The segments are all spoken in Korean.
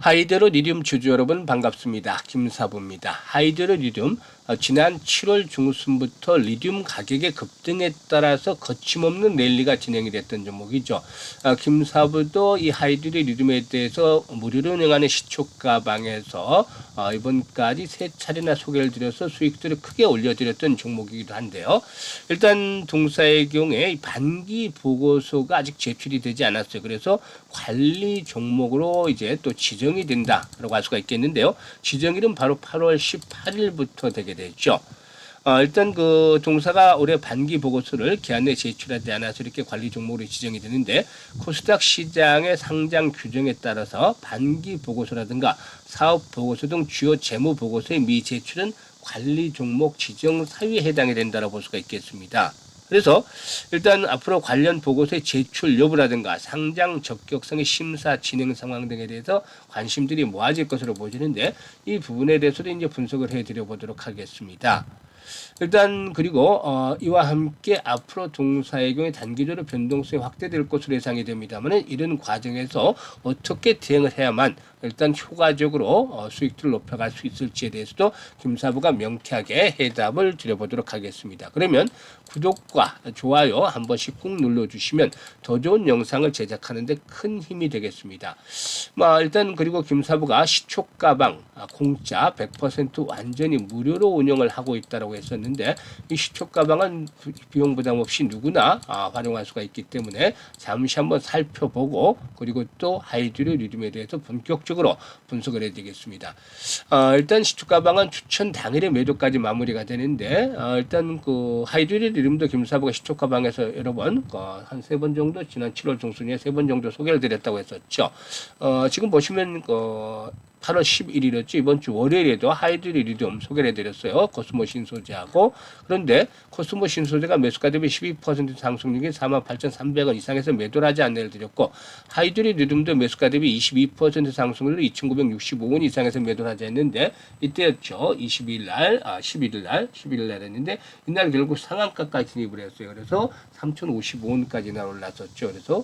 하이드로리듐 주주 여러분 반갑습니다. 김사부입니다. 하이드로리듐 지난 7월 중순부터 리듐 가격의 급등에 따라서 거침없는 랠리가 진행이 됐던 종목이죠. 김사부도 이 하이드로리듐에 대해서 무료로 운영하는 시초가방에서 이번까지 3차례나 소개를 드려서 수익들을 크게 올려드렸던 종목이기도 한데요. 일단 동사의 경우에 반기 보고서가 아직 제출이 되지 않았어요. 그래서 관리 종목으로 이제 또 지정이 된다라고 할 수가 있겠는데요. 지정일은 바로 8월 18일부터 되게 되죠. 일단 그 동사가 올해 반기 보고서를 기한 내에 제출하지 않아서 이렇게 관리 종목으로 지정이 되는데, 코스닥 시장의 상장 규정에 따라서 반기 보고서라든가 사업 보고서 등 주요 재무 보고서의 미제출은 관리 종목 지정 사유에 해당이 된다고 볼 수가 있겠습니다. 그래서 일단 앞으로 관련 보고서의 제출 여부라든가 상장 적격성의 심사 진행 상황 등에 대해서 관심들이 모아질 것으로 보이는데, 이 부분에 대해서도 이제 분석을 해드려 보도록 하겠습니다. 일단 그리고 이와 함께 앞으로 동사의 경우에 단기적으로 변동성이 확대될 것으로 예상이 됩니다만, 이런 과정에서 어떻게 대응을 해야만 일단 효과적으로 수익들을 높여갈 수 있을지에 대해서도 김사부가 명쾌하게 해답을 드려보도록 하겠습니다. 그러면 구독과 좋아요 한 번씩 꾹 눌러주시면 더 좋은 영상을 제작하는 데 큰 힘이 되겠습니다. 일단 그리고 김사부가 시초가방 공짜 100% 완전히 무료로 운영을 하고 있다고 했었는데, 이 시초가방은 비용 부담 없이 누구나 활용할 수가 있기 때문에 잠시 한번 살펴보고, 그리고 또 하이드로리듐에 대해서 본격적으로 분석을 해야 되겠습니다. 일단 시초가방은 추천 당일에 매도까지 마무리가 되는데, 일단 그 하이드로리듐도 김사부가 시초가방에서 여러 번 한 3번 정도 지난 7월 중순에 3번 정도 소개를 드렸다고 했었죠. 지금 보시면 8월 11일이었죠. 이번 주 월요일에도 하이드로리듐 소개를 해드렸어요. 코스모 신소재하고. 그런데 코스모 신소재가 매수가 대비 12% 상승률이 48,300원 이상에서 매도를 하지 않는 드렸고, 하이드로리듐도 매수가 대비 22% 상승률로 2,965원 이상에서 매도를 하지 않는데, 이때였죠. 11일 날 했는데, 이날 결국 상한가까지 진입을 했어요. 그래서 3,055원까지나 올랐었죠. 그래서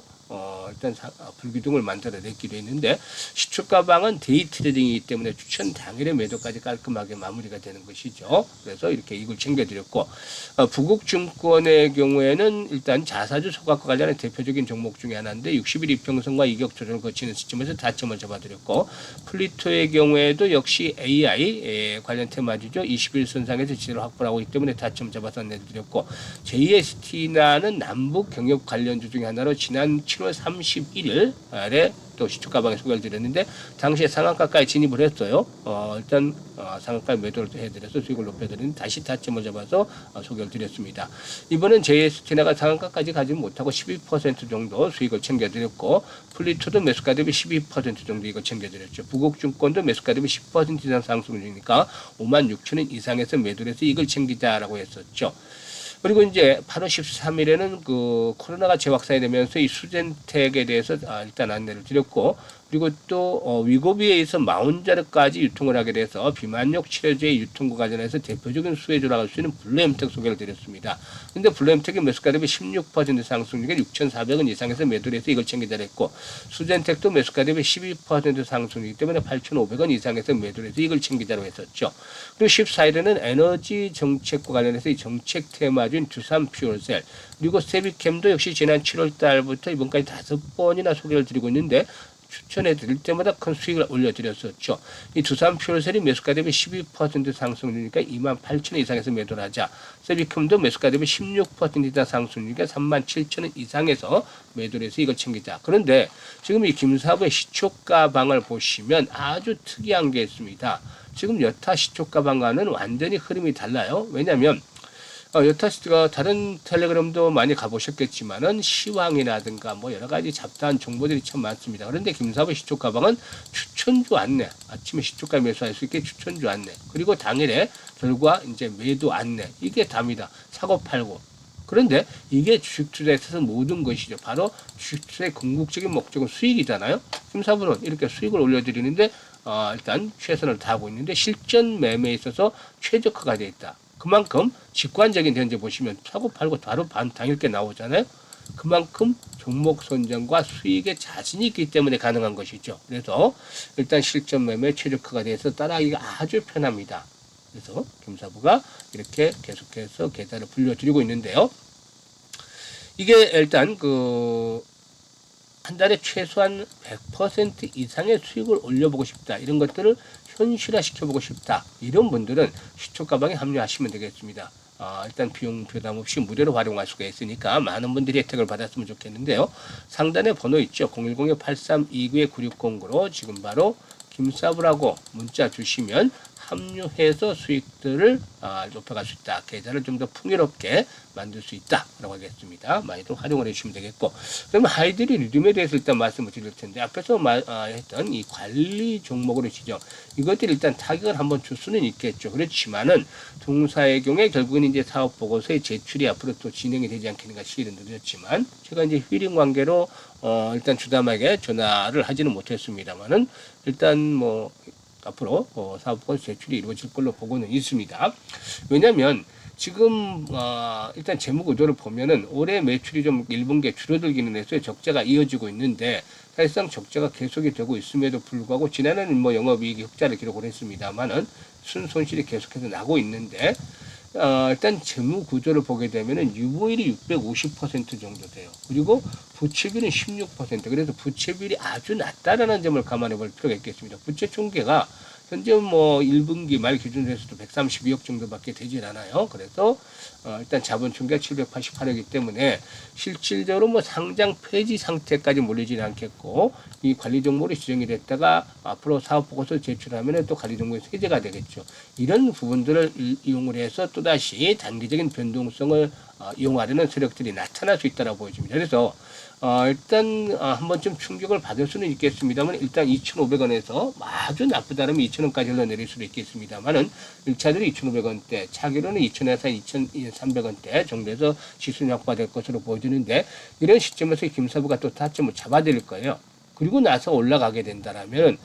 일단 불기둥을 만들어냈기도 했는데, 시초가방은 데이 트레이딩이기 때문에 추천 당일의 매도까지 깔끔하게 마무리가 되는 것이죠. 그래서 이렇게 이걸 챙겨드렸고, 부국증권의 경우에는 일단 자사주 소각과 관련한 대표적인 종목 중에 하나인데 60일 이평선과 이격 조정을 거치는 시점에서 다점을 잡아드렸고, 플리토의 경우에도 역시 AI 관련 테마주죠. 21선 상에서 지지를 확보하고 있기 때문에 다점 잡아서 내드렸고, JST나는 남북 경협 관련주 중에 하나로 지난 7월 31일에 또 시초가방에 소개를 드렸는데, 당시에 상한가까지 진입을 했어요. 일단 상한가에 매도를 해드려서 수익을 높여드리는 다시 타점을 잡아서 소개를 드렸습니다. 이번엔 JST나가 상한가까지 가지 못하고 12% 정도 수익을 챙겨드렸고, 플리토도 매수가 대비 12% 정도 이거 챙겨드렸죠. 부국증권도 매수가 대비 10% 이상 상승 중이니까 56,000원 이상에서 매도를 해서 이걸 챙기자라고 했었죠. 그리고 이제 8월 13일에는 그 코로나가 재확산이 되면서 이 수젠텍에 대해서 일단 안내를 드렸고, 그리고 또 위고비에 의해서 마운자르까지 유통을 하게 돼서 비만욕 치료제의 유통과 관련해서 대표적인 수혜주라고 할 수 있는 블루엠텍 소개를 드렸습니다. 근데 블루엠텍이 매수가 대비 16% 상승률에 6,400원 이상에서 매도를 해서 이걸 챙기자 했고, 수젠텍도 매수가 대비 12% 상승이기 때문에 8,500원 이상에서 매도를 해서 이걸 챙기자로 했었죠. 그리고 14일에는 에너지 정책과 관련해서 이 정책 테마주인 두산 퓨얼셀, 그리고 세비캠도 역시 지난 7월 달부터 이번까지 5번이나 소개를 드리고 있는데, 추천해 드릴 때마다 큰 수익을 올려드렸었죠. 이 두산 퓨얼셀이 매수가 대비 12% 상승률이니까 28,000원 이상에서 매도를 하자. 세비컴도 매수가 대비 16% 이상 상승률이니까 37,000원 이상에서 매도를 해서 이걸 챙기자. 그런데 지금 이 김사부의 시초가방을 보시면 아주 특이한 게 있습니다. 지금 여타 시초가방과는 완전히 흐름이 달라요. 왜냐하면 여타시가 다른 텔레그램도 많이 가보셨겠지만은 시황이라든가 뭐 여러 가지 잡다한 정보들이 참 많습니다. 그런데 김사부 시초가방은 추천주 안내, 아침에 시초가 매수할 수 있게 추천주 안내, 그리고 당일에 결과 이제 매도 안내, 이게 답니다. 사고 팔고. 그런데 이게 주식 투자에 있어서 모든 것이죠. 바로 주식 투자의 궁극적인 목적은 수익이잖아요. 김사부는 이렇게 수익을 올려드리는데 일단 최선을 다하고 있는데, 실전 매매에 있어서 최적화가 되어 있다. 그만큼 직관적인 현재 보시면 사고 팔고 바로 당일께 나오잖아요. 그만큼 종목 선정과 수익에 자신이 있기 때문에 가능한 것이죠. 그래서 일단 실전 매매 최적화가 돼서 따라하기가 아주 편합니다. 그래서 김사부가 이렇게 계속해서 계좌를 불려드리고 있는데요. 이게 일단 한 달에 최소한 100% 이상의 수익을 올려보고 싶다. 이런 것들을 현실화 시켜보고 싶다. 이런 분들은 시초가방에 합류하시면 되겠습니다. 일단 비용 부담 없이 무료로 활용할 수가 있으니까 많은 분들이 혜택을 받았으면 좋겠는데요. 상단에 번호 있죠. 010-8329-9609로 지금 바로 김사부라고 문자 주시면 합류해서 수익들을 높여갈 수 있다. 계좌를 좀 더 풍요롭게 만들 수 있다라고 하겠습니다. 많이들 활용을 해주시면 되겠고, 그러면 하이드리 리듬에 대해서 일단 말씀을 드릴 텐데, 앞에서 했던 이 관리 종목으로 지정, 이것들이 일단 타격을 한번 줄 수는 있겠죠. 그렇지만은 동사의 경우에 결국은 이제 사업 보고서의 제출이 앞으로 또 진행이 되지 않겠는가 시일은 늦었지만, 제가 이제 휘링 관계로 일단 주담에게 전화를 하지는 못했습니다만은 일단 뭐 앞으로 사업권 제출이 이루어질 걸로 보고는 있습니다. 왜냐하면 지금 일단 재무 구조를 보면은 올해 매출이 좀 1분기에 줄어들기는 했어요. 적자가 이어지고 있는데 사실상 적자가 계속이 되고 있음에도 불구하고 지난해는 뭐 영업이익이 흑자를 기록을 했습니다만은 순손실이 계속해서 나고 있는데 일단 재무 구조를 보게 되면은 유보율이 650% 정도 돼요. 그리고 부채비율은 16%. 그래서 부채비율이 아주 낮다라는 점을 감안해 볼 필요가 있겠습니다. 부채 총계가 현재 뭐 1분기 말 기준으로 해서도 132억 정도밖에 되질 않아요. 그래서 일단 자본 총계가 788억이기 때문에 실질적으로 뭐 상장 폐지 상태까지 몰리지는 않겠고, 이 관리 종목으로 지정이 됐다가 앞으로 사업 보고서 제출하면 또 관리 종목이 해제가 되겠죠. 이런 부분들을 이용을 해서 또다시 단기적인 변동성을 이용하려는 세력들이 나타날 수 있다고 보여집니다. 그래서 일단 한 번쯤 충격을 받을 수는 있겠습니다만, 일단 2,500원에서 아주 나쁘다면 2,000원까지 흘러내릴 수도 있겠습니다만은 1차들이 2,500원대, 차기로는 2,000원에서 2,300원대 정도에서 시순이 확보될 것으로 보여지는데, 이런 시점에서 김사부가 또 타점을 잡아야 될 거예요. 그리고 나서 올라가게 된다라면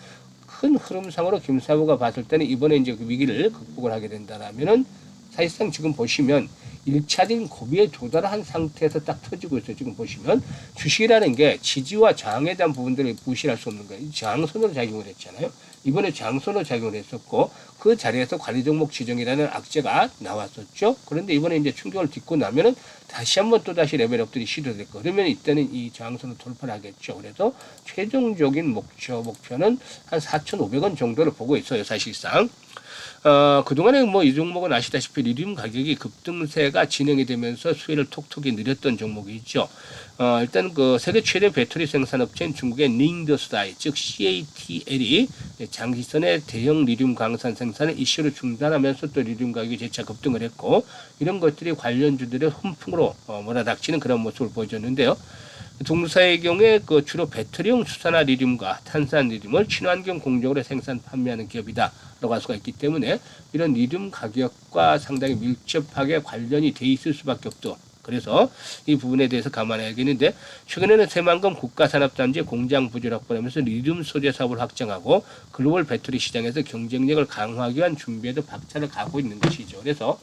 큰 흐름상으로 김사부가 봤을 때는 이번에 이제 그 위기를 극복을 하게 된다라면은 사실상 지금 보시면 1차적인 고비에 도달한 상태에서 딱 터지고 있어요. 지금 보시면 주식이라는 게 지지와 저항에 대한 부분들을 무시할 수 없는 거예요. 저항선으로 작용을 했잖아요. 이번에 저항선으로 작용을 했었고, 그 자리에서 관리 종목 지정이라는 악재가 나왔었죠. 그런데 이번에 이제 충격을 딛고 나면은 다시 한번 또 다시 레벨업들이 시도될 거. 그러면 이때는 이 저항선을 돌파를 하겠죠. 그래서 최종적인 목표는 한 4,500원 정도를 보고 있어요. 사실상. 그동안에 뭐 이 종목은 아시다시피 리튬 가격이 급등세가 진행이 되면서 수혜를 톡톡히 늘렸던 종목이죠. 일단 그 세계 최대 배터리 생산업체인 중국의 닝더스다이, 즉 CATL이 장기선의 대형 리튬 광산 생산을 이슈로 중단하면서 또 리튬 가격이 재차 급등을 했고, 이런 것들이 관련주들의 훈풍으로 몰아닥치는 그런 모습을 보여줬는데요. 동사의 경우에 그 주로 배터리용 수산화 리튬과 탄산 리튬을 친환경 공정으로 생산 판매하는 기업이다라고 할 수가 있기 때문에 이런 리튬 가격과 상당히 밀접하게 관련이 돼 있을 수밖에 없죠. 그래서 이 부분에 대해서 감안해야겠는데, 최근에는 새만금 국가산업단지 공장 부지를 확보하면서 리튬 소재 사업을 확장하고 글로벌 배터리 시장에서 경쟁력을 강화하기 위한 준비에도 박차를 가고 있는 것이죠. 그래서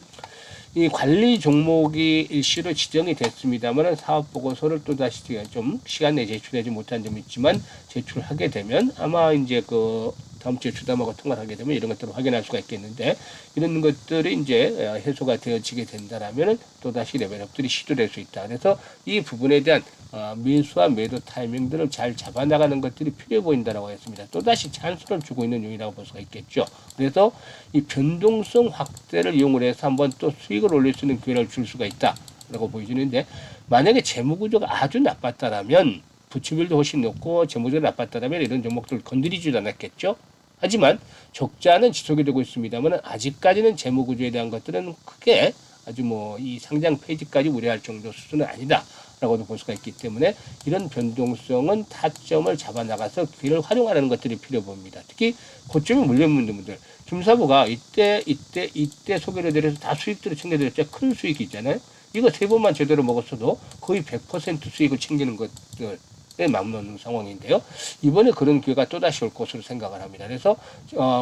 이 관리 종목이 일시로 지정이 됐습니다만 사업 보고서를 또 다시 좀 시간 내에 제출하지 못한 점이 있지만, 제출하게 되면 아마 이제 그 다음 주에 주담하고 통화를 하게 되면 이런 것들을 확인할 수가 있겠는데, 이런 것들이 이제 해소가 되어지게 된다라면 또 다시 레벨업들이 시도될 수 있다. 그래서 이 부분에 대한 매수와 매도 타이밍들을 잘 잡아나가는 것들이 필요해 보인다라고 했습니다. 또 다시 찬스를 주고 있는 요인이라고 볼 수가 있겠죠. 그래서 이 변동성 확대를 이용을 해서 한번 또 수익을 올릴 수 있는 기회를 줄 수가 있다라고 보여지는데, 만약에 재무 구조가 아주 나빴다라면, 부채비율도 훨씬 높고 재무적으로 나빴다면 이런 종목들 건드리지도 않았겠죠. 하지만 적자는 지속이 되고 있습니다만 아직까지는 재무 구조에 대한 것들은 크게 아주 뭐 이 상장 폐지까지 우려할 정도 수준은 아니다라고도 볼 수가 있기 때문에, 이런 변동성은 타점을 잡아 나가서 기회를 활용하는 것들이 필요 봅니다. 특히 고점에 물려있는 분들, 김사부가 이때 소개를 드려서 다 수익들을 챙겨드렸죠. 큰 수익이 있잖아요. 이거 세 번만 제대로 먹었어도 거의 100% 수익을 챙기는 것들. 맞먹는 상황인데요. 이번에 그런 기회가 또다시 올 것으로 생각을 합니다. 그래서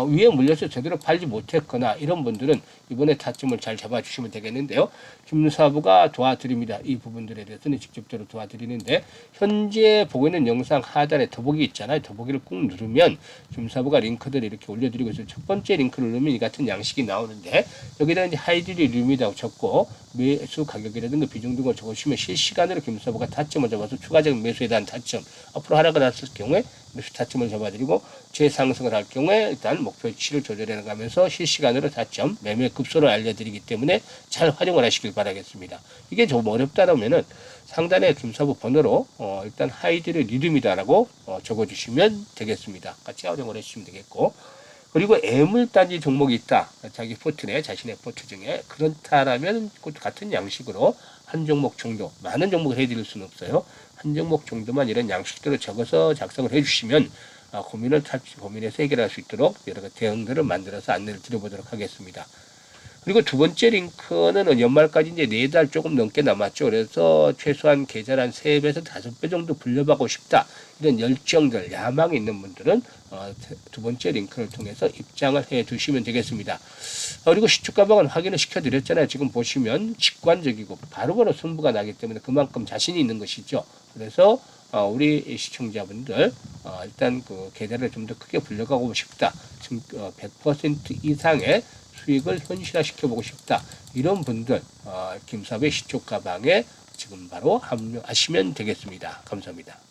위에 물려서 제대로 팔지 못했거나 이런 분들은 이번에 타점을 잘 잡아주시면 되겠는데요. 김사부가 도와드립니다. 이 부분들에 대해서는 직접적으로 도와드리는데 현재 보고 있는 영상 하단에 더보기 있잖아요. 더보기를 꾹 누르면 김사부가 링크들을 이렇게 올려드리고 있어요. 첫 번째 링크를 누르면 이 같은 양식이 나오는데 여기다 이제 하이드리 류미다고 적고 매수 가격이라든가 비중 등을 적으시면 실시간으로 김사부가 타점을 잡아서 추가적인 매수에 대한 타점 앞으로 하락을 했을 경우에 매수 타점을 잡아드리고 재상승을 할 경우에 일단 목표치를 조절해 나가면서 실시간으로 타점 매매 급소를 알려드리기 때문에 잘 활용을 하시길 바라겠습니다. 이게 좀 어렵다라면은 상단에 김사부 번호로 일단 하이드리 리듬이다라고 적어주시면 되겠습니다. 같이 활용을 해주시면 되겠고 그리고 애물단지 종목이 있다. 자기 포트내 자신의 포트 중에 그렇다라면 그것도 같은 양식으로 한 종목 정도 많은 종목을 해드릴 수는 없어요. 한 종목 정도만 이런 양식대로 적어서 작성을 해주시면 고민해서 해결할 수 있도록 여러 가지 대응들을 만들어서 안내를 드려보도록 하겠습니다. 그리고 두 번째 링크는 연말까지 이제 4달 조금 넘게 남았죠. 그래서 최소한 계좌를 한 3배에서 5배 정도 불려받고 싶다. 이런 열정들, 야망이 있는 분들은 두 번째 링크를 통해서 입장을 해 두시면 되겠습니다. 그리고 시초가방은 확인을 시켜드렸잖아요. 지금 보시면 직관적이고 바로바로 승부가 나기 때문에 그만큼 자신이 있는 것이죠. 그래서 우리 시청자분들 일단 그 계좌를 좀 더 크게 불려가고 싶다. 100% 이상의 수익을 현실화시켜보고 싶다. 이런 분들 김사부의 시초 가방에 지금 바로 합류하시면 되겠습니다. 감사합니다.